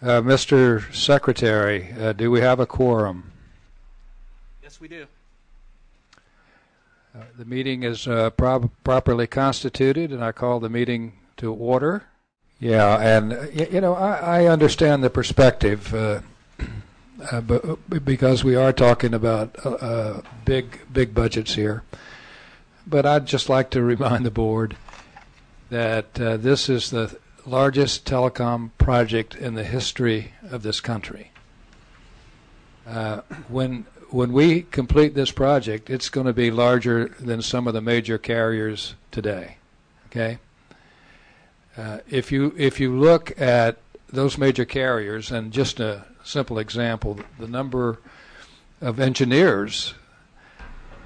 Mr. Secretary, do we have a quorum? Yes, we do. The meeting is properly constituted, and I call the meeting to order. Yeah, and you know, I understand the perspective, because we are talking about big budgets here. But I'd just like to remind the board that this is the largest telecom project in the history of this country. When we complete this project, it's going to be larger than some of the major carriers today. Okay. If you look at those major carriers, and just a simple example, the number of engineers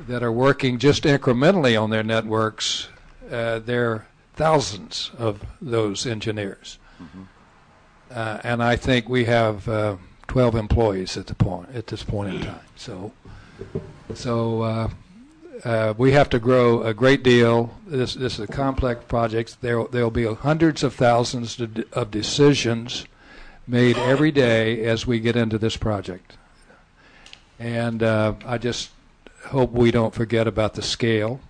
that are working just incrementally on their networks, there are thousands of those engineers. Mm-hmm. And I think we have 12 employees at this point in time. So we have to grow a great deal. This is a complex project. There'll be hundreds of thousands of decisions made every day as we get into this project. And I just hope we don't forget about the scale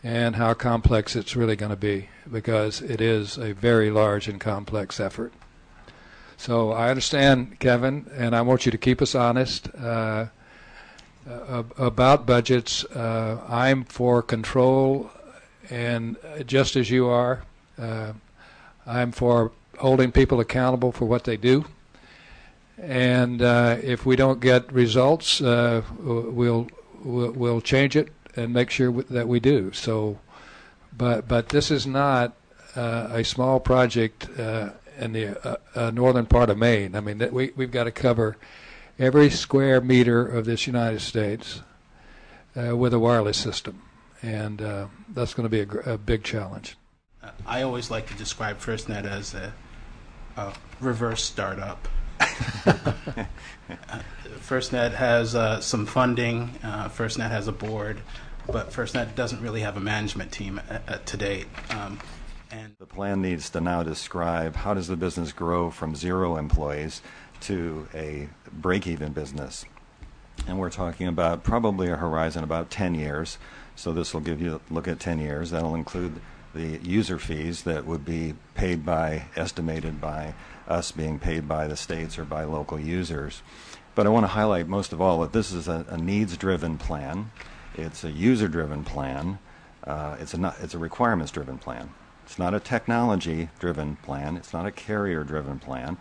and how complex it's really going to be, because it is a very large and complex effort. So I understand, Kevin, and I want you to keep us honest about budgets. I'm for control, and just as you are, I'm for holding people accountable for what they do. And if we don't get results, we'll change it and make sure that we do. So, but this is not a small project in the northern part of Maine. I mean, we've got to cover every square meter of this United States with a wireless system, and that's going to be a big challenge. I always like to describe FirstNet as a reverse startup. FirstNet has some funding, FirstNet has a board, but FirstNet doesn't really have a management team to date. And the plan needs to now describe how does the business grow from 0 employees to a break-even business. And we're talking about probably a horizon about 10 years. So this will give you a look at 10 years. That'll include the user fees that would be paid by, estimated by us being paid by the states or by local users. But I want to highlight most of all that this is a needs-driven plan. It's a user-driven plan. It's a requirements-driven plan. It's not a technology-driven plan. It's not a carrier-driven plan.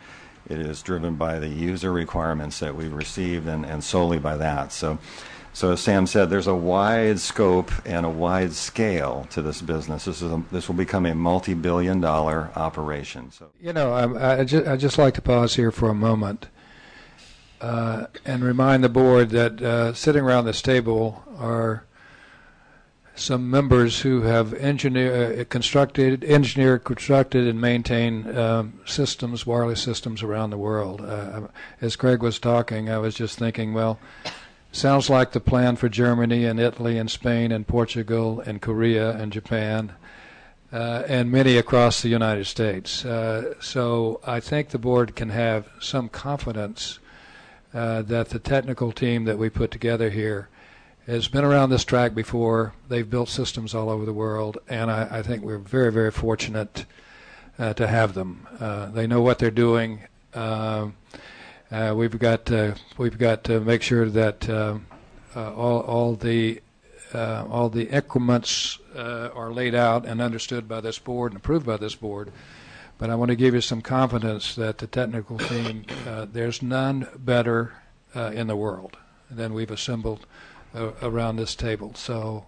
It is driven by the user requirements that we've received, and solely by that. So as Sam said, there's a wide scope and a wide scale to this business. This will become a multi-billion-dollar operation. So, you know, I'd just like to pause here for a moment and remind the board that sitting around this table are some members who have constructed, and maintained systems, wireless systems around the world. As Craig was talking, I was just thinking, well, sounds like the plan for Germany and Italy and Spain and Portugal and Korea and Japan and many across the United States. So I think the board can have some confidence that the technical team that we put together here has been around this track before. They've built systems all over the world, and I think we're very, very fortunate to have them. They know what they're doing. We've got to make sure that all the increments are laid out and understood by this board and approved by this board. But I want to give you some confidence that the technical team, there's none better in the world than we've assembled around this table. So